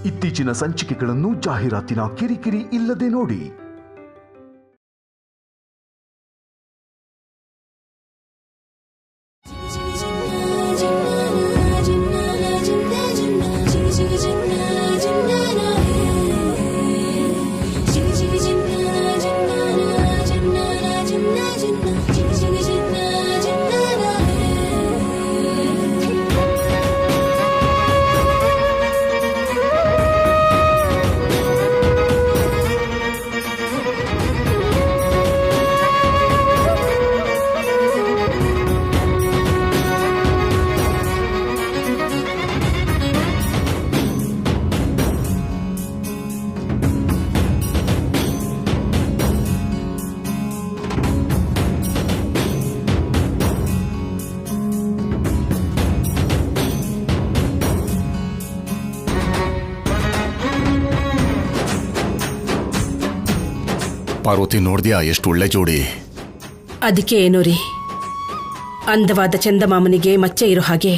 ಇತ್ತೀಚಿನ ಸಂಚಿಕೆಗಳನ್ನು ಜಾಹೀರಾತಿನ ಕಿರಿಕಿರಿ ಇಲ್ಲದೆ ನೋಡಿ. ಪಾರ್ವತಿ, ನೋಡ್ದ್ಯಾ ಎಷ್ಟು ಒಳ್ಳೆ ಜೋಡಿ? ಅದಕ್ಕೆ ಏನೋ ರೀ, ಅಂದವಾದ ಚಂದಮಾಮನಿಗೆ ಮಚ್ಚೆ ಇರೋ ಹಾಗೆ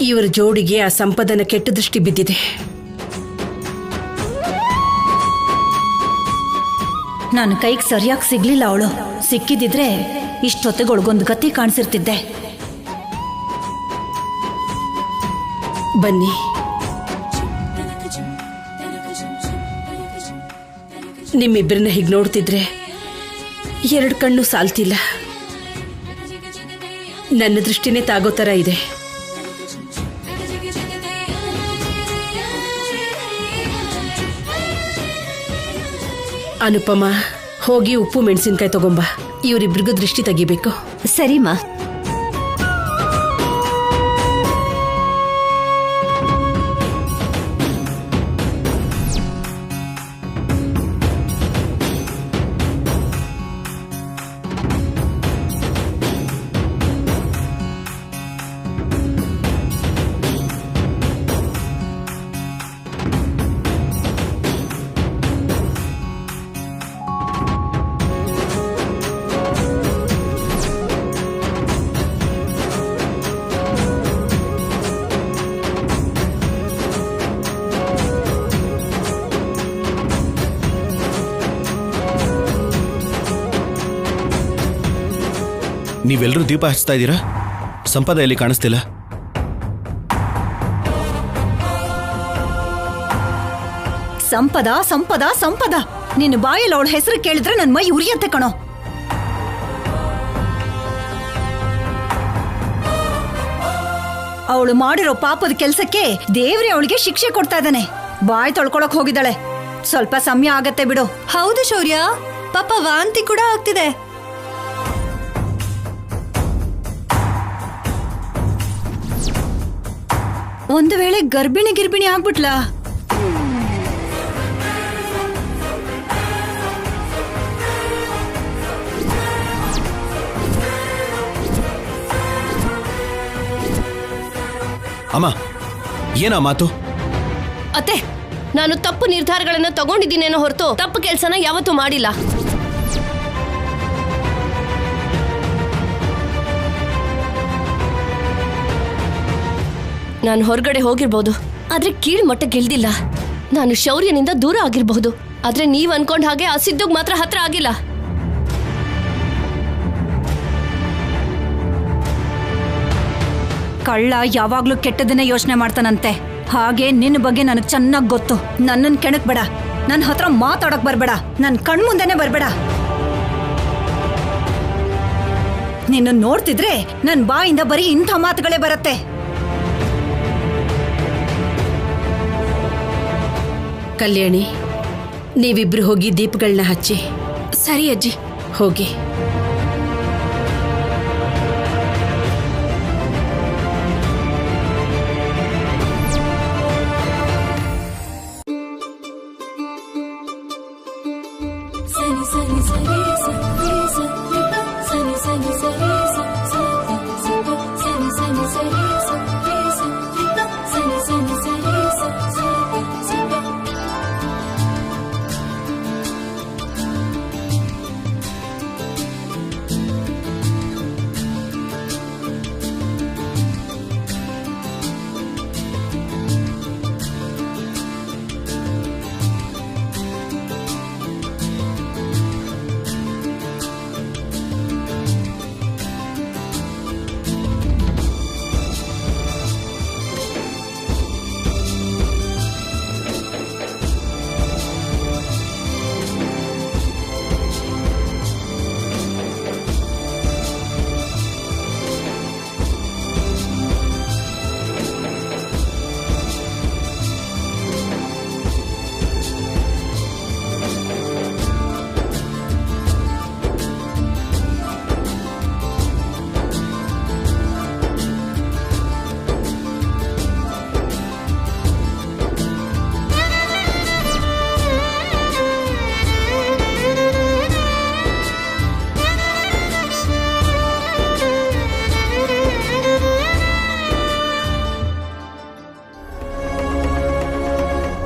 ಇವರ ಜೋಡಿಗೆ ಆ ಸಂಪದನ ಕೆಟ್ಟ ದೃಷ್ಟಿ ಬಿದ್ದಿದೆ. ನನ್ನ ಕೈಗೆ ಸರಿಯಾಗಿ ಸಿಗ್ಲಿಲ್ಲ ಅವಳು. ಸಿಕ್ಕಿದಿದ್ರೆ ಇಷ್ಟೊತ್ತಿಗೊಳಗೊಂದು ಗತಿ ಕಾಣಿಸಿರ್ತಿದ್ದೆ. ಬನ್ನಿ, ನಿಮ್ಮಿಬ್ಬರನ್ನ ಹೀಗೆ ನೋಡ್ತಿದ್ರೆ ಎರಡು ಕಣ್ಣು ಸಾಲ್ತಿಲ್ಲ. ನನ್ನ ದೃಷ್ಟಿನೇ ತಾಗೋ ಥರ ಇದೆ. ಅನುಪಮ, ಹೋಗಿ ಉಪ್ಪು ಮೆಣಸಿನ್ಕಾಯಿ ತಗೊಂಬ. ಇವರಿಬ್ರಿಗೂ ದೃಷ್ಟಿ ತೆಗಿಬೇಕು. ಸರಿಮಾ. ನೀವೆಲ್ಲರೂ ದೀಪ ಹಚ್ತಾ ಇದ್ದೀರಾ? ಸಂಪದ ಎಲ್ಲಿ ಕಾಣಿಸ್ತಿಲ್ಲ. ಸಂಪದ ಸಂಪದ ಸಂಪದ, ನಿನ್ನ ಬಾಯಲ್ಲಿ ಅವಳ ಹೆಸರು ಕೇಳಿದ್ರೆ ನನ್ನ ಮೈ ಉರಿಯತ್ತೆ ಕಣೋ. ಅವಳು ಮಾಡಿರೋ ಪಾಪದ ಕೆಲ್ಸಕ್ಕೆ ದೇವ್ರೆ ಅವಳಿಗೆ ಶಿಕ್ಷೆ ಕೊಡ್ತಾ ಇದ್ದಾನೆ. ಬಾಯಿ ತೊಳ್ಕೊಳಕ್ ಹೋಗಿದ್ದಾಳೆ. ಸ್ವಲ್ಪ ಸಮಯ ಆಗತ್ತೆ ಬಿಡು. ಹೌದು ಶೌರ್ಯ, ಪಾಪ ವಾಂತಿ ಕೂಡ ಆಗ್ತಿದೆ. ಒಂದು ವೇಳೆ ಗರ್ಭಿಣಿ ಆಗ್ಬಿಟ್ಲಾ? ಅಮ್ಮ, ಏನಾ ಮಾತು? ಅತ್ತೆ, ನಾನು ತಪ್ಪು ನಿರ್ಧಾರಗಳನ್ನ ತಗೊಂಡಿದ್ದೀನೇನೋ ಹೊರತು ತಪ್ಪು ಕೆಲಸನ ಯಾವತ್ತೂ ಮಾಡಿಲ್ಲ. ನಾನು ಹೊರಗಡೆ ಹೋಗಿರ್ಬೋದು, ಆದ್ರೆ ಕೀಳ್ ಮಟ್ಟಕ್ಕೆ ಇಳ್ದಿಲ್ಲ. ನಾನು ಶೌರ್ಯನಿಂದ ದೂರ ಆಗಿರಬಹುದು, ಆದ್ರೆ ನೀವ್ ಅನ್ಕೊಂಡ್ ಹಾಗೆ ಆ ಸಿದ್ದುಗ್ ಮಾತ್ರ ಹತ್ರ ಆಗಿಲ್ಲ. ಕಳ್ಳ ಯಾವಾಗ್ಲೂ ಕೆಟ್ಟದನ್ನೇ ಯೋಚನೆ ಮಾಡ್ತಾನಂತೆ. ಹಾಗೆ ನಿನ್ನ ಬಗ್ಗೆ ನನಗೆ ಚೆನ್ನಾಗಿ ಗೊತ್ತು. ನನ್ನನ್ನು ಕೆಣಕ್ ಬೇಡ, ನನ್ನ ಹತ್ರ ಮಾತಾಡಕ್ ಬರ್ಬೇಡ, ನನ್ನ ಕಣ್ಮುಂದೆನೆ ಬರ್ಬೇಡ. ನಿನ್ನ ನೋಡ್ತಿದ್ರೆ ನನ್ನ ಬಾಯಿಂದ ಬರೀ ಇಂಥ ಮಾತುಗಳೇ ಬರುತ್ತೆ. ಕಲ್ಯಾಣಿ, ನೀವಿಬ್ರು ಹೋಗಿ ದೀಪಗಳನ್ನ ಹಚ್ಚಿ. ಸರಿ ಅಜ್ಜಿ, ಹೋಗಿ.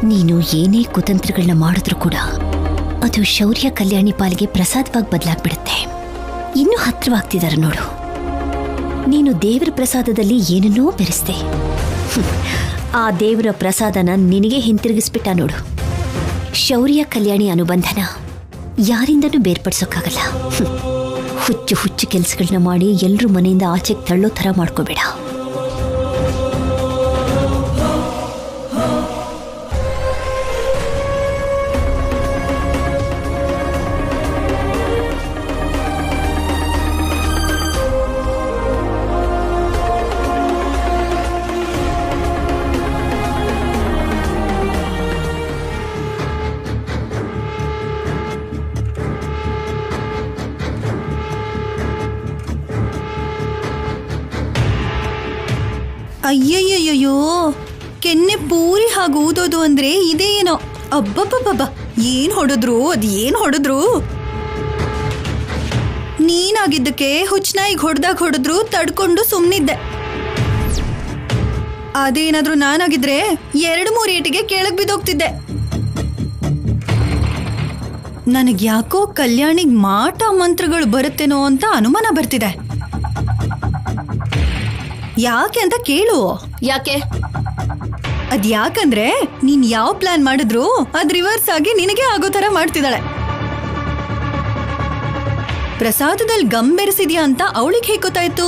ನೀನು ಏನೇ ಕುತಂತ್ರಗಳನ್ನ ಮಾಡಿದ್ರೂ ಕೂಡ ಅದು ಶೌರ್ಯ ಕಲ್ಯಾಣಿ ಪಾಲಿಗೆ ಪ್ರಸಾದವಾಗಿ ಬದಲಾಗ್ಬಿಡುತ್ತೆ. ಇನ್ನೂ ಹತ್ರವಾಗ್ತಿದಾರೆ ನೋಡು. ನೀನು ದೇವರ ಪ್ರಸಾದದಲ್ಲಿ ಏನನ್ನೋ ಬೆರೆಸ್ದೆ. ಆ ದೇವರ ಪ್ರಸಾದನ ನಿನಗೆ ಹಿಂತಿರುಗಿಸ್ಬಿಟ್ಟ ನೋಡು. ಶೌರ್ಯ ಕಲ್ಯಾಣಿ ಅನುಬಂಧನ ಯಾರಿಂದನೂ ಬೇರ್ಪಡಿಸೋಕ್ಕಾಗಲ್ಲ. ಹುಚ್ಚು ಹುಚ್ಚು ಕೆಲಸಗಳನ್ನ ಮಾಡಿ ಎಲ್ಲರೂ ಮನೆಯಿಂದ ಆಚೆಗೆ ತಳ್ಳೋ ಥರ ಮಾಡ್ಕೋಬೇಡ. ಅಯ್ಯಯ್ಯಯ್ಯೋ, ಕೆನ್ನೆ ಪೂರಿ ಹಾಗೆ ಊದೋದು ಅಂದ್ರೆ ಇದೇ ಏನೋ. ಅಬ್ಬಬ್ಬಬ್ಬ, ಏನ್ ಹೊಡೆದ್ರು. ನೀನಾಗಿದ್ದಕ್ಕೆ ಹುಚ್ಚನಾಯಿಗೆ ಹೊಡೆದ್ರು ತಡ್ಕೊಂಡು ಸುಮ್ನಿದ್ದೆ. ಅದೇನಾದ್ರೂ ನಾನಾಗಿದ್ರೆ 2-3 ಏಟಿಗೆ ಕೆಳಗ್ ಬಿದ್ದೋಗ್ತಿದ್ದೆ. ನನಗ್ ಯಾಕೋ ಕಲ್ಯಾಣಿಗ್ ಮಾಟ ಮಂತ್ರಗಳು ಬರುತ್ತೇನೋ ಅಂತ ಅನುಮಾನ ಬರ್ತಿದೆ. ಯಾಕೆ ಅಂತ ಕೇಳು. ಯಾಕೆ? ಅದ್ಯಾಕಂದ್ರೆ ನೀನ್ ಯಾವ ಪ್ಲಾನ್ ಮಾಡಿದ್ರು ಅದ್ ರಿವರ್ಸ್ ಆಗಿ ನಿನಗೆ ಆಗೋ ತರ ಮಾಡ್ತಿದ್ದಾಳೆ. ಪ್ರಸಾದದಲ್ಲಿ ಗಮ್ ಬೆರೆಸಿದ್ಯಾ ಅಂತ ಅವಳಿಗೆ ಹೇಗೆ ಗೊತ್ತಾಯ್ತು?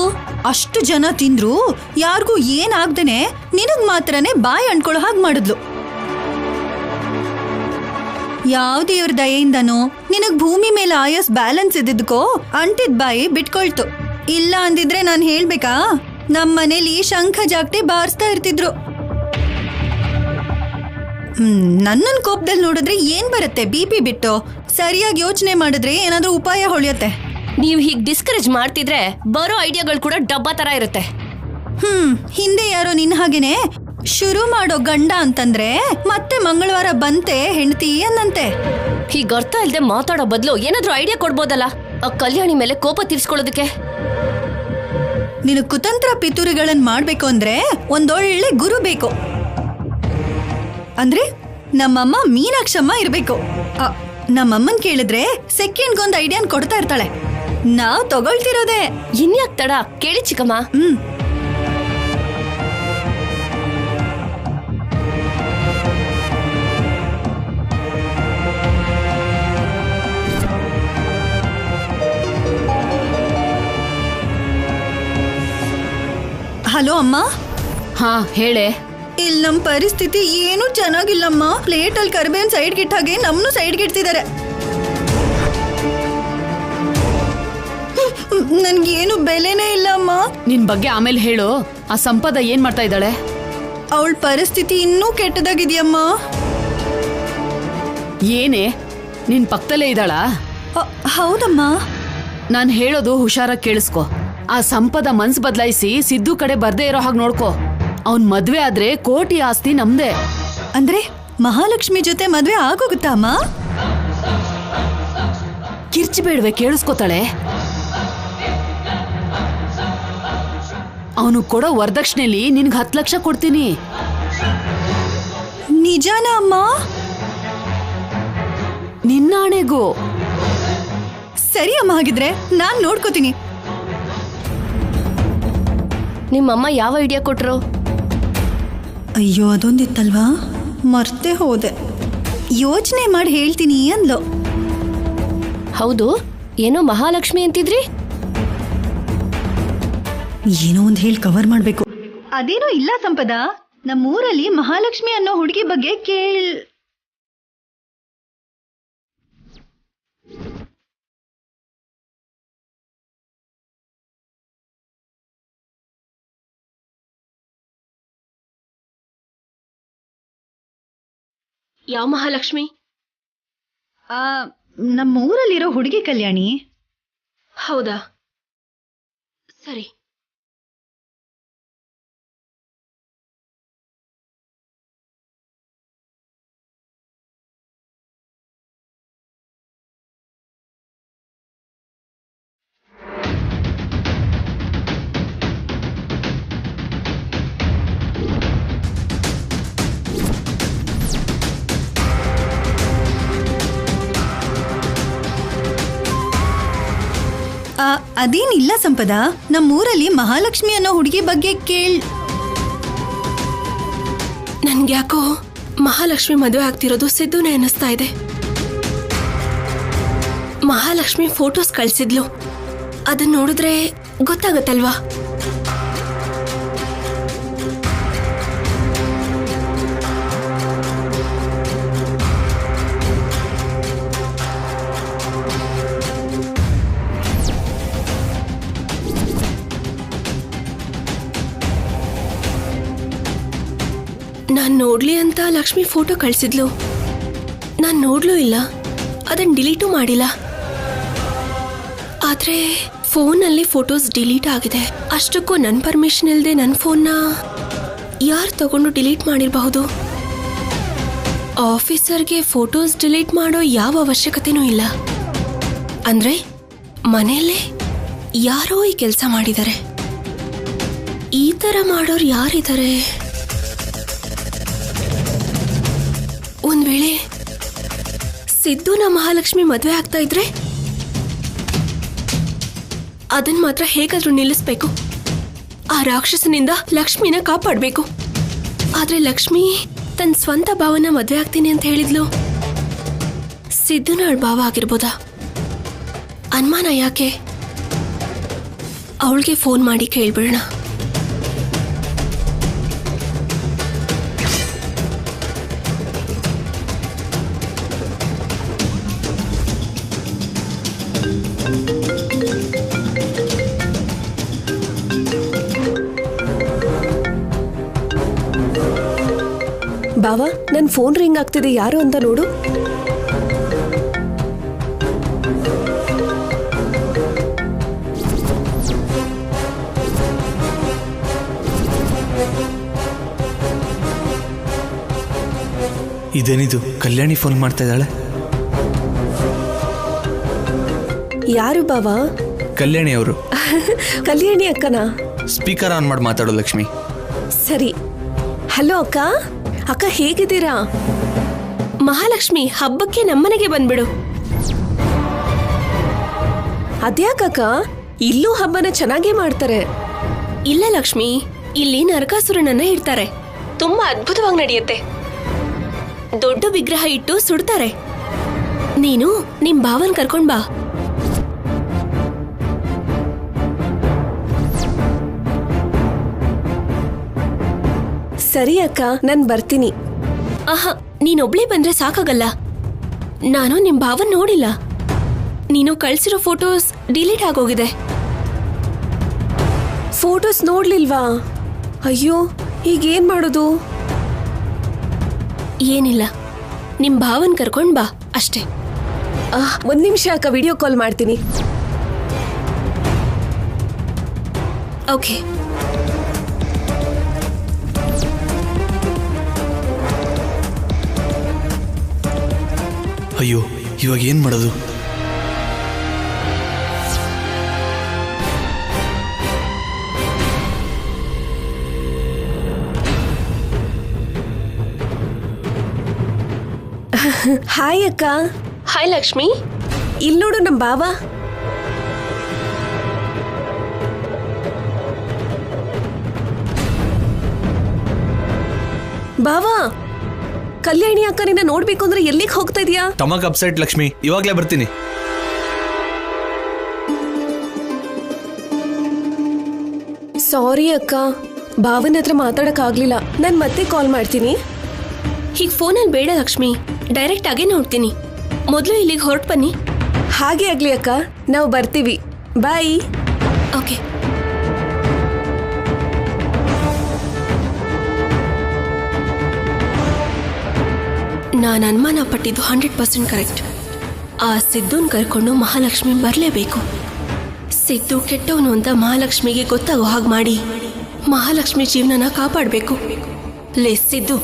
ಅಷ್ಟು ಜನ ತಿಂದ್ರು ಯಾರಿಗೂ ಏನಾಗ್ದೇನೆ ನಿನಗ್ ಮಾತ್ರನೇ ಬಾಯಿ ಅಂಡ್ಕೊಳ್ಳೋ ಹಾಗೆ ಮಾಡಿದ್ಲು. ಯಾವ ದೇವ್ರ ದಯೆಯಿಂದನೋ ನಿನಗ್ ಭೂಮಿ ಮೇಲೆ ಆಯಸ್ ಬ್ಯಾಲೆನ್ಸ್ ಇದ್ದಿದ್ಕೋ ಅಂಟಿದ್ ಬಾಯಿ ಬಿಟ್ಕೊಳ್ತು. ಇಲ್ಲ ಅಂದಿದ್ರೆ ನಾನು ಹೇಳ್ಬೇಕಾ, ನಮ್ಮನೇಲಿ ಶಂಖ ಜಾಗಟೆ ಬಾರಿಸ್ತಾ ಇರ್ತಿದ್ರು. ನನ್ನನ್ ಕೋಪದಲ್ಲಿ ನೋಡಿದ್ರೆ ಏನ್ ಬರುತ್ತೆ? BP ಬಿಟ್ಟು ಸರಿಯಾಗಿ ಯೋಚನೆ ಮಾಡಿದ್ರೆ ಏನಾದ್ರೂ ಉಪಾಯ ಹೊಳಿಯತ್ತೆ. ನೀವ್ ಹೀಗ್ ಡಿಸ್ಕರೇಜ್ ಮಾಡ್ತಿದ್ರೆ ಬರೋ ಐಡಿಯಾಗಳು ಕೂಡ ಡಬ್ಬಾ ತರ ಇರುತ್ತೆ. ಹಿಂದೆ ಯಾರೋ ನಿನ್ ಹಾಗೇನೆ ಶುರು ಮಾಡೋ ಗಂಡ ಅಂತಂದ್ರೆ ಮತ್ತೆ ಮಂಗಳವಾರ ಬಂತೆ ಹೆಂಡತಿ ಅನ್ನಂತೆ. ಹೀಗ್ ಅರ್ಥ ಇಲ್ದೆ ಮಾತಾಡೋ ಬದಲು ಏನಾದ್ರೂ ಐಡಿಯಾ ಕೊಡ್ಬೋದಲ್ಲ ಆ ಕಲ್ಯಾಣಿ ಮೇಲೆ ಕೋಪ ತೀರ್ಸ್ಕೊಳ್ಳೋದಕ್ಕೆ. ನೀನು ಕುತಂತ್ರ ಪಿತೂರಿಗಳನ್ನ ಮಾಡ್ಬೇಕು ಅಂದ್ರೆ ಒಂದೊಳ್ಳೆ ಗುರು ಬೇಕು. ಅಂದ್ರೆ ನಮ್ಮಮ್ಮ ಮೀನಾಕ್ಷಮ್ಮ ಇರ್ಬೇಕು. ನಮ್ಮಮ್ಮನ್ ಕೇಳಿದ್ರೆ ಸೆಕೆಂಡ್ಗೊಂದು ಐಡಿಯಾನ್ ಕೊಡ್ತಾ ಇರ್ತಾಳೆ. ನಾವ್ ತಗೊಳ್ತಿರೋದೆ. ಇನ್ಯಾಕ್ ತಡ, ಕೇಳಿ ಚಿಕ್ಕಮ್ಮ. ಹಲೋ ಅಮ್ಮ. ಹಾ ಹೇಳೆ. ಇಲ್ಲಿ ನಮ್ ಪರಿಸ್ಥಿತಿ ಏನು ಚೆನ್ನಾಗಿಲ್ಲಮ್ಮ. ಪ್ಲೇಟ್ ಅಲ್ಲಿ ಕರಿಬೇವಿನ ಸೈಡ್ಗೆ ಇಟ್ಟಾಗೆ ನಮ್ನು ಸೈಡ್ಗೆ ಇಡ್ತಿದ್ದಾರೆ. ನನ್ಗೇನು ಬೆಲೆನೇ ಇಲ್ಲ ಅಮ್ಮ. ನಿನ್ ಬಗ್ಗೆ ಆಮೇಲೆ ಹೇಳು. ಆ ಸಂಪದ ಏನ್ ಮಾಡ್ತಾ ಇದ್ದಾಳೆ? ಅವಳ ಪರಿಸ್ಥಿತಿ ಇನ್ನೂ ಕೆಟ್ಟದಾಗಿದೆಯಮ್ಮ. ಏನೇ, ನಿನ್ ಪಕ್ಕದಲ್ಲೇ ಇದ್ದಾಳಾ? ಹೌದಮ್ಮ. ನಾನ್ ಹೇಳೋದು ಹುಷಾರಾಗಿ ಕೇಳಿಸ್ಕೊ. ಆ ಸಂಪದ ಮನ್ಸ್ ಬದಲಾಯಿಸಿ ಸಿದ್ದು ಕಡೆ ಬರ್ದೇ ಇರೋ ಹಾಗೆ ನೋಡ್ಕೋ. ಅವನ್ ಮದ್ವೆ ಆದ್ರೆ ಕೋಟಿ ಆಸ್ತಿ ನಮ್ದೆ. ಅಂದ್ರೆ ಮಹಾಲಕ್ಷ್ಮಿ ಜೊತೆ ಮದ್ವೆ ಆಗೋಗುತ್ತಾ ಅಮ್ಮ? ಕಿರ್ಚಿ ಬೇಡ್ವೆ, ಕೇಳಿಸ್ಕೊತಾಳೆ. ಅವನು ಕೊಡೋ ವರದಕ್ಷಿಣೆಲಿ ನಿನ್ಗೆ 10 ಲಕ್ಷ ಕೊಡ್ತೀನಿ. ನಿಜಾನ ಅಮ್ಮ? ನಿನ್ನಾಣೆಗೂ. ಸರಿ ಅಮ್ಮ, ಹಾಗಿದ್ರೆ ನಾನ್ ನೋಡ್ಕೋತೀನಿ. ನಿಮ್ಮಮ್ಮ ಯಾವ ಐಡಿಯಾ ಕೊಟ್ರು? ಅಯ್ಯೋ, ಅದೊಂದಿತ್ತಲ್ವಾ, ಮರ್ತೇ ಹೋದೆ. ಯೋಚನೆ ಮಾಡಿ ಹೇಳ್ತೀನಿ ಅಂದ್ಲು. ಹೌದು, ಏನೋ ಮಹಾಲಕ್ಷ್ಮಿ ಅಂತಿದ್ರಿ? ಏನೋ ಒಂದ್ ಹೇಳಿ ಕವರ್ ಮಾಡ್ಬೇಕು. ಅದೇನೋ ಇಲ್ಲ ಸಂಪದ, ನಮ್ಮೂರಲ್ಲಿ ಮಹಾಲಕ್ಷ್ಮಿ ಅನ್ನೋ ಹುಡುಗಿ ಬಗ್ಗೆ ಯಾವ ಮಹಾಲಕ್ಷ್ಮಿ? ನಮ್ಮೂರಲ್ಲಿರೋ ಹುಡುಗಿ ಕಲ್ಯಾಣಿ. ಹೌದಾ, ಸರಿ. ಅದೇನಿಲ್ಲ ಸಂಪದ, ನಮ್ಮೂರಲ್ಲಿ ಮಹಾಲಕ್ಷ್ಮಿ ಅನ್ನೋ ಹುಡುಗಿ ಬಗ್ಗೆ ನನ್ಗ್ಯಾಕೋ ಮಹಾಲಕ್ಷ್ಮಿ ಮದುವೆ ಆಗ್ತಿರೋದು ಸಿದ್ದುನೇ ಅನ್ನಿಸ್ತಾ ಇದೆ. ಮಹಾಲಕ್ಷ್ಮಿ ಫೋಟೋಸ್ ಕಳ್ಸಿದ್ಲು, ಅದನ್ನ ನೋಡಿದ್ರೆ ಗೊತ್ತಾಗತ್ತಲ್ವಾ? ನಾನ್ ನೋಡ್ಲಿ ಅಂತ ಲಕ್ಷ್ಮಿ ಫೋಟೋ ಕಳ್ಸಿದ್ಲು, ನಾನ್ ನೋಡ್ಲೂ ಇಲ್ಲ, ಅದನ್ನ ಡಿಲೀಟು ಮಾಡಿಲ್ಲ. ಆದ್ರೆ ಫೋನಲ್ಲಿ ಫೋಟೋಸ್ ಡಿಲೀಟ್ ಆಗಿದೆ. ಅಷ್ಟಕ್ಕೂ ನನ್ನ ಪರ್ಮಿಷನ್ ಇಲ್ಲದೆ ನನ್ನ ಫೋನ್ನ ಯಾರು ತಗೊಂಡು ಡಿಲೀಟ್ ಮಾಡಿರಬಹುದು? ಆಫೀಸರ್ಗೆ ಫೋಟೋಸ್ ಡಿಲೀಟ್ ಮಾಡೋ ಯಾವ ಅವಶ್ಯಕತೆನೂ ಇಲ್ಲ. ಅಂದ್ರೆ ಮನೆಯಲ್ಲೇ ಯಾರೋ ಈ ಕೆಲಸ ಮಾಡಿದ್ದಾರೆ. ಈ ತರ ಮಾಡೋರು ಯಾರಿದ್ದಾರೆ? ಒಂದ್ ವೇಳೆ ಸಿದ್ದುನ ಮಹಾಲಕ್ಷ್ಮಿ ಮದುವೆ ಆಗ್ತಾ ಇದ್ರೆ ಅದನ್ನ ಮಾತ್ರ ಹೇಗಾದ್ರೂ ನಿಲ್ಲಿಸ್ಬೇಕು. ಆ ರಾಕ್ಷಸನಿಂದ ಲಕ್ಷ್ಮಿನ ಕಾಪಾಡಬೇಕು. ಆದ್ರೆ ಲಕ್ಷ್ಮಿ ತನ್ನ ಸ್ವಂತ ಭಾವನ ಮದುವೆ ಆಗ್ತೀನಿ ಅಂತ ಹೇಳಿದ್ಲು. ಸಿದ್ದುನ ಅವಳ ಭಾವ ಆಗಿರ್ಬೋದಾ? ಅನುಮಾನ ಯಾಕೆ? ಅವಳಿಗೆ ಫೋನ್ ಮಾಡಿ ಕೇಳ್ಬಿಡೋಣ. ಬಾವಾ, ನನ್ನ ಫೋನ್ ರಿಂಗ್ ಆಗ್ತಿದೆ, ಯಾರು ಅಂತ ನೋಡು. ಇದೇನಿದು? ಕಲ್ಯಾಣಿ ಫೋನ್ ಮಾಡ್ತಾ ಇದ್ದಾಳೆ. ಯಾರು ಬಾವಾ? ಕಲ್ಯಾಣಿ ಅವರು. ಕಲ್ಯಾಣಿ ಅಕ್ಕನಾ? ಸ್ಪೀಕರ್ ಆನ್ ಮಾಡಿ ಮಾತಾಡೋ ಲಕ್ಷ್ಮಿ. ಸರಿ. ಹಲೋ ಅಕ್ಕ. ಅಕ್ಕ ಹೇಗಿದ್ದೀರಾ? ಮಹಾಲಕ್ಷ್ಮಿ ಹಬ್ಬಕ್ಕೆ ನಮ್ಮನೆಗೆ ಬಂದ್ಬಿಡು. ಅದ್ಯಾಕಕ್ಕ, ಇಲ್ಲೂ ಹಬ್ಬನ ಚೆನ್ನಾಗೇ ಮಾಡ್ತಾರೆ. ಇಲ್ಲ ಲಕ್ಷ್ಮಿ, ಇಲ್ಲಿ ನರಕಾಸುರನನ್ನ ಇಡ್ತಾರೆ. ತುಂಬಾ ಅದ್ಭುತವಾಗಿ ನಡೆಯುತ್ತೆ. ದೊಡ್ಡ ವಿಗ್ರಹ ಇಟ್ಟು ಸುಡ್ತಾರೆ. ನೀನು ನಿಮ್ ಭಾವನ್ ಕರ್ಕೊಂಡ್ ಬಾ. ಸರಿ ಅಕ್ಕ, ನಾನ್ ಬರ್ತೀನಿ. ಆಹಾ, ನೀನೊಬ್ಳೇ ಬಂದ್ರೆ ಸಾಕಾಗಲ್ಲ. ನಾನು ನಿಮ್ ಭಾವನ್ ನೋಡಿಲ್ಲ. ನೀನು ಕಳ್ಸಿರೋ ಫೋಟೋಸ್ ಡಿಲೀಟ್ ಆಗೋಗಿದೆ. ಫೋಟೋಸ್ ನೋಡ್ಲಿಲ್ವಾ? ಅಯ್ಯೋ, ಈಗೇನ್ ಮಾಡೋದು? ಏನಿಲ್ಲ, ನಿಮ್ ಭಾವನ್ ಕರ್ಕೊಂಡ್ ಬಾ ಅಷ್ಟೇ. ಒಂದ್ ನಿಮಿಷ ಅಕ್ಕ, ವಿಡಿಯೋ ಕಾಲ್ ಮಾಡ್ತೀನಿ. ಓಕೆ. ಅಯ್ಯೋ, ಇವಾಗ ಏನ್ ಮಾಡೋದು? ಹಾಯ್ ಅಕ್ಕ. ಹಾಯ್ ಲಕ್ಷ್ಮಿ, ಇಲ್ಲಿ ನೋಡು ನಮ್ ಬಾವ. ಬಾವಾ, ಕಲ್ಯಾಣಿ ಅಕ್ಕ ನಿನ್ನ ನೋಡ್ಬೇಕು ಅಂದ್ರೆ ಎಲ್ಲಿಗೆ ಹೋಗ್ತಾ ಇದೀಯಾ? ಟಮಕ್ ಅಪ್ಸೆಟ್ ಲಕ್ಷ್ಮಿ, ಇವಾಗ್ಲೇ ಬರ್ತೀನಿ. ಸಾರಿ ಅಕ್ಕ, ಭಾವನ ಹತ್ರ ಮಾತಾಡಕ್ ಆಗ್ಲಿಲ್ಲ. ನಾನ್ ಮತ್ತೆ ಕಾಲ್ ಮಾಡ್ತೀನಿ. ಹೀಗ್ ಫೋನಲ್ಲಿ ಬೇಡ ಲಕ್ಷ್ಮಿ, ಡೈರೆಕ್ಟ್ ಆಗೇ ನೋಡ್ತೀನಿ. ಮೊದಲು ಇಲ್ಲಿಗೆ ಹೊರಟು ಬನ್ನಿ. ಹಾಗೆ ಆಗ್ಲಿ ಅಕ್ಕ, ನಾವು ಬರ್ತೀವಿ. ಬಾಯ್. ಓಕೆ. ನಾನು ಅನುಮಾನ ಪಟ್ಟಿದ್ದು 100% ಕರೆಕ್ಟ್. ಆ ಸಿದ್ದುನ್ ಕರ್ಕೊಂಡು ಮಹಾಲಕ್ಷ್ಮಿ ಬರಲೇಬೇಕು. ಸಿದ್ದು ಕೆಟ್ಟವನು ಅಂತ ಮಹಾಲಕ್ಷ್ಮಿಗೆ ಗೊತ್ತಾಗೋ ಹಾಗೆ ಮಾಡಿ ಮಹಾಲಕ್ಷ್ಮಿ ಜೀವನನ ಕಾಪಾಡಬೇಕು. ಲೇ ಸಿದ್ದು,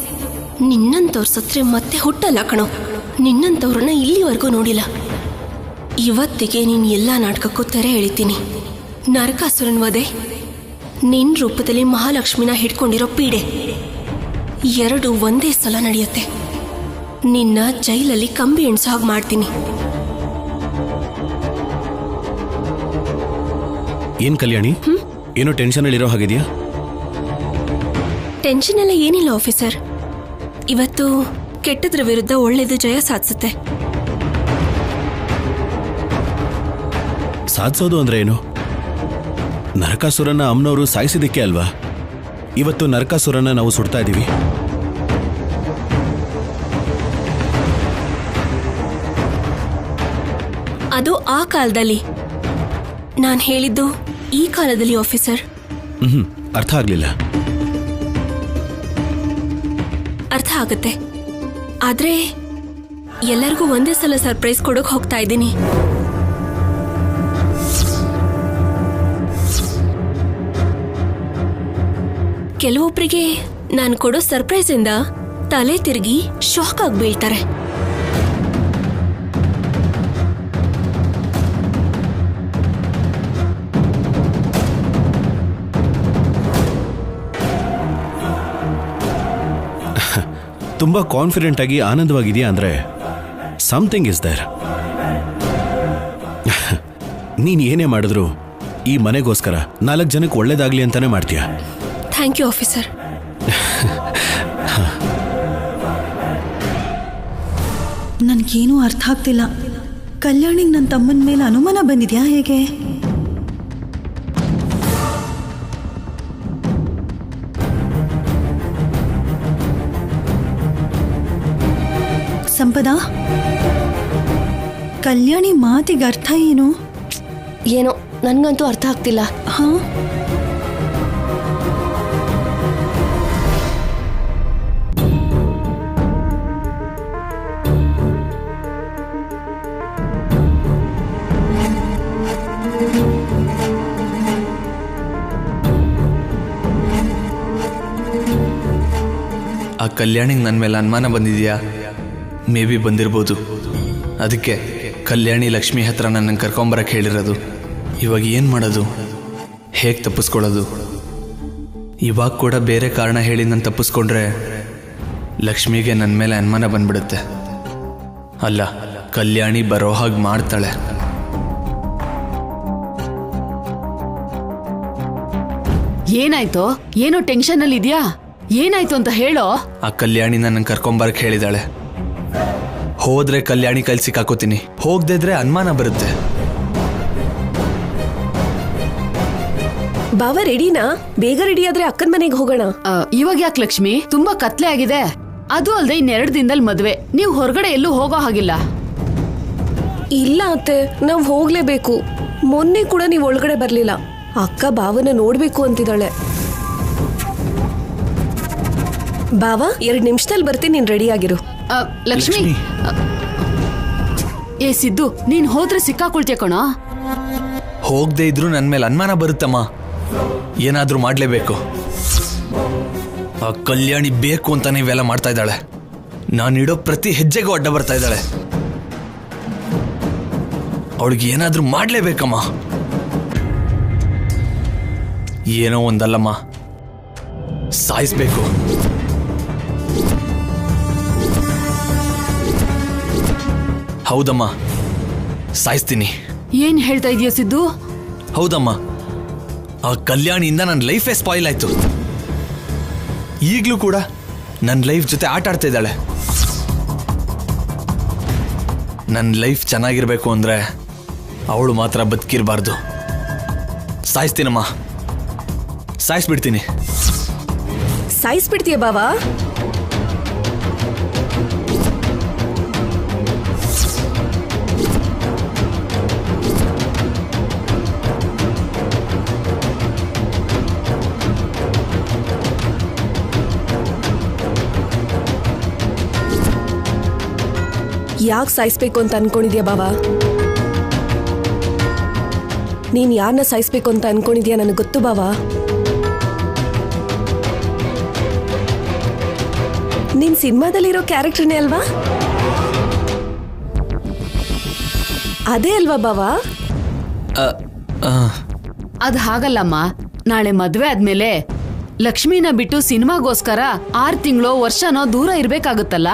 ನಿನ್ನಂತವ್ರು ಸತ್ರೆ ಮತ್ತೆ ಹುಟ್ಟಲ್ಲ ಕಣೋ. ನಿನ್ನಂತವ್ರನ್ನ ಇಲ್ಲಿವರೆಗೂ ನೋಡಿಲ್ಲ. ಇವತ್ತಿಗೆ ನೀನು ಎಲ್ಲ ನಾಟಕಕ್ಕೂ ತೆರೆ ಎಳಿತೀನಿ. ನರಕಾಸುರನ್ ವಧೆ, ನಿನ್ನ ರೂಪದಲ್ಲಿ ಮಹಾಲಕ್ಷ್ಮಿನ ಹಿಡ್ಕೊಂಡಿರೋ ಪೀಡೆ, ಎರಡು ಒಂದೇ ಸಲ ನಡೆಯುತ್ತೆ. ನಿನ್ನ ಜೈಲಲ್ಲಿ ಕಂಬಿ ಎಣ್ಸೋ ಹಾಗೆ ಮಾಡ್ತೀನಿ. ಏನ್ ಕಲ್ಯಾಣಿ, ಏನೋ ಟೆನ್ಷನಲ್ಲಿರೋ ಹಾಗಿದೆಯಾ? ಟೆನ್ಷನ್ ಎಲ್ಲ ಏನಿಲ್ಲ ಆಫೀಸರ್. ಇವತ್ತು ಕೆಟ್ಟದ್ರ ವಿರುದ್ಧ ಒಳ್ಳೇದು ಜಯ ಸಾಧಿಸುತ್ತೆ. ಸಾಧಿಸೋದು ಅಂದ್ರೆ ಏನು? ನರಕಾಸುರನ ಅಮ್ಮನವರು ಸಾಯಿಸಿದಕ್ಕೆ ಅಲ್ವಾ ಇವತ್ತು ನರಕಾಸುರನ ನಾವು ಸುಡ್ತಾ ಇದ್ದೀವಿ. ಅದು ಆ ಕಾಲದಲ್ಲಿ. ನಾನು ಹೇಳಿದ್ದು ಈ ಕಾಲದಲ್ಲಿ ಆಫೀಸರ್. ಅರ್ಥ ಆಗ್ಲಿಲ್ಲ. ಅರ್ಥ ಆಗುತ್ತೆ, ಆದ್ರೆ ಎಲ್ಲರಿಗೂ ಒಂದೇ ಸಲ ಸರ್ಪ್ರೈಸ್ ಕೊಡೋಕೆ ಹೋಗ್ತಾ ಇದ್ದೀನಿ. ಕೆಲವೊಬ್ಬರಿಗೆ ನಾನು ಕೊಡೋ ಸರ್ಪ್ರೈಸ್ ಇಂದ ತಲೆ ತಿರುಗಿ ಶಾಕ್ ಆಗಿ ಬೀಳ್ತಾರೆ. ತುಂಬಾ ಕಾನ್ಫಿಡೆಂಟ್ ಆಗಿ ಆನಂದವಾಗಿದೆಯಾ ಅಂದ್ರೆ ಸಮಥಿಂಗ್ ಇಸ್ ದೇರ್. ನೀನ್ ಏನೇ ಮಾಡಿದ್ರು ಈ ಮನೆಗೋಸ್ಕರ 4 ಜನಕ್ಕೆ ಒಳ್ಳೇದಾಗ್ಲಿ ಅಂತಾನೆ ಮಾಡ್ತೀಯ. Thank you officer. ನನ್ಗೇನೂ ಅರ್ಥ ಆಗ್ತಿಲ್ಲ. ಕಲ್ಯಾಣಿಗೆ ನನ್ನ ತಮ್ಮನ ಮೇಲೆ ಅನುಮಾನ ಬಂದಿದ್ಯಾ ಹೇಗೆ? ಸಂಪದ, ಕಲ್ಯಾಣಿ ಮಾತಿಗೆ ಅರ್ಥ ಏನು? ಏನೋ ನನ್ಗಂತೂ ಅರ್ಥ ಆಗ್ತಿಲ್ಲ. ಹಾ, ಆ ಕಲ್ಯಾಣಿಗೆ ನನ್ನ ಮೇಲೆ ಅನುಮಾನ ಬಂದಿದೆಯಾ? ಮೇ ಬಿ ಬಂದಿರ್ಬೋದು. ಅದಕ್ಕೆ ಕಲ್ಯಾಣಿ ಲಕ್ಷ್ಮಿ ಹತ್ರ ನನ್ನನ್ನು ಕರ್ಕೊಂಬರಕ್ಕೆ ಹೇಳಿರೋದು. ಇವಾಗ ಏನು ಮಾಡೋದು? ಹೇಗೆ ತಪ್ಪಿಸ್ಕೊಳ್ಳೋದು? ಇವಾಗ ಕೂಡ ಬೇರೆ ಕಾರಣ ಹೇಳಿ ನಾನು ತಪ್ಪಿಸ್ಕೊಂಡ್ರೆ ಲಕ್ಷ್ಮಿಗೆ ನನ್ನ ಮೇಲೆ ಅನುಮಾನ ಬಂದ್ಬಿಡುತ್ತೆ. ಅಲ್ಲ, ಕಲ್ಯಾಣಿ ಬರೋ ಹಾಗೆ ಮಾಡ್ತಾಳೆ. ಏನಾಯ್ತು? ಏನೋ ಟೆನ್ಷನ್ ಅಲ್ಲಿ ಇದೆಯಾ? ಏನಾಯ್ತು ಅಂತ ಹೇಳೋ. ಆ ಕಲ್ಯಾಣಿ ನನ್ನನ್ನು ಕರ್ಕೊಂಬರಕ್ಕೆ ಹೇಳಿದಾಳೆ. ಹೋದ್ರೆ ಕಲ್ಯಾಣಿ ಕೈಲಿ ಸಿಕ್ಕಾಕೋತೀನಿ, ಹೋಗದಿದ್ರೆ ಅನುಮಾನ ಬರುತ್ತೆ. ಬಾವ ರೆಡಿನಾ? ಬೇಗ ರೆಡಿ ಆದ್ರೆ ಅಕ್ಕನ ಮನೆಗೆ ಹೋಗೋಣ. ಇವಾಗ ಯಾಕೆ ಲಕ್ಷ್ಮಿ? ತುಂಬಾ ಕತ್ಲೆ ಆಗಿದೆ. ಅದು ಅಲ್ದೆ 2 ದಿನದಲ್ಲಿ ಮದ್ವೆ. ನೀವು ಹೊರಗಡೆ ಎಲ್ಲೂ ಹೋಗೋ ಹಾಗಿಲ್ಲ. ಇಲ್ಲ ಅತ್ತೆ, ನಾವ್ ಹೋಗ್ಲೇಬೇಕು. ಮೊನ್ನೆ ಕೂಡ ನೀವು ಒಳಗಡೆ ಬರ್ಲಿಲ್ಲ. ಅಕ್ಕ ಬಾವನ ನೋಡ್ಬೇಕು ಅಂತಿದ್ದಾಳೆ. ಬಾವ 2 ನಿಮಿಷದಲ್ಲಿ ಬರ್ತೀನಿ, ನೀನ್ ರೆಡಿ ಆಗಿರು. ಲಕ್ಷ್ಮಿ, ಏ ಸಿದ್ದು, ನೀನ್ ಹೋದ್ರೆ ಸಿಕ್ಕಾಕೊಳ್ತೀಯ ಕಣೋ. ಹೋಗದೆ ಇದ್ರು ನನ್ನ ಮೇಲೆ ಅನುಮಾನ ಬರುತ್ತಮ್ಮ. ಏನಾದ್ರೂ ಮಾಡ್ಲೇಬೇಕು. ಆ ಕಲ್ಯಾಣಿ ಬೇಕು ಅಂತಾನೆ ಇವೆಲ್ಲ ಮಾಡ್ತಾ ಇದ್ದಾಳೆ. ನಾನಿಡೋ ಪ್ರತಿ ಹೆಜ್ಜೆಗೂ ಅಡ್ಡ ಬರ್ತಾ ಇದ್ದಾಳೆ. ಅವಳಿಗೆ ಏನಾದ್ರೂ ಮಾಡ್ಲೇಬೇಕಮ್ಮ. ಏನೋ ಒಂದಲ್ಲಮ್ಮ, ಸಾಯಿಸ್ಬೇಕು. ಹೌದಮ್ಮ, ಸಾಯಿಸ್ತೀನಿ. ಏನ್ ಹೇಳ್ತಾ ಇದೀಯ ಸಿದ್ದು? ಹೌದಮ್ಮ, ಆ ಕಲ್ಯಾಣಿಯಿಂದ ನನ್ನ ಲೈಫೇ ಸ್ಪಾಯಿಲ್ ಆಯ್ತು. ಈಗಲೂ ಕೂಡ ನನ್ನ ಲೈಫ್ ಜೊತೆ ಆಟ ಆಡ್ತಾ ಇದ್ದಾಳೆ. ನನ್ನ ಲೈಫ್ ಚೆನ್ನಾಗಿರ್ಬೇಕು ಅಂದ್ರೆ ಅವಳು ಮಾತ್ರ ಬದುಕಿರಬಾರ್ದು. ಸಾಯಿಸ್ತೀನಮ್ಮ, ಸಾಯಿಸ್ಬಿಡ್ತೀನಿ. ಸಾಯಿಸ್ಬಿಡ್ತೀಯ ಬಾವಾ? ಯಾಕೆ ಸಾಯಿಸ್ಬೇಕು ಅಂತ ಅನ್ಕೊಂಡಿದ್ಯಾ ಬಾವಾ? ನೀನ್ ಯಾರನ್ನ ಸಾಯಿಸ್ಬೇಕು ಅಂತ ಅನ್ಕೊಂಡಿದ್ಯಾ ನನಗೆ ಗೊತ್ತು ಬಾವಾ. ನೀನ್ ಸಿನಿಮಾದಲ್ಲಿರೋ ಕ್ಯಾರೆಕ್ಟರ್ನೇ ಅಲ್ವಾ? ಅದೇ ಅಲ್ವಾ ಬಾವಾ? ಅದ್ ಹಾಗಲ್ಲಮ್ಮ. ನಾಳೆ ಮದ್ವೆ ಆದ್ಮೇಲೆ ಲಕ್ಷ್ಮಿನ ಬಿಟ್ಟು ಸಿನಿಮಾಗೋಸ್ಕರ 6 ತಿಂಗಳು ವರ್ಷನೋ ದೂರ ಇರ್ಬೇಕಾಗುತ್ತಲ್ಲ.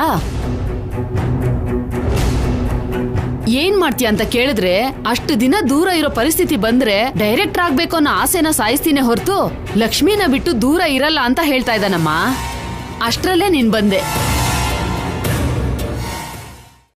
ಏನ್ ಮಾಡ್ತೀಯ ಅಂತ ಕೇಳಿದ್ರೆ ಅಷ್ಟು ದಿನ ದೂರ ಇರೋ ಪರಿಸ್ಥಿತಿ ಬಂದ್ರೆ ಡೈರೆಕ್ಟರ್ ಆಗ್ಬೇಕು ಅನ್ನೋ ಆಸೆನ ಸಾಯಿಸ್ತೀನಿ ಹೊರತು ಲಕ್ಷ್ಮಿನ ಬಿಟ್ಟು ದೂರ ಇರಲ್ಲ ಅಂತ ಹೇಳ್ತಾ ಇದ್ದಾನಮ್ಮ. ಅಷ್ಟ್ರಲ್ಲೇ ನೀನ್ ಬಂದೆ.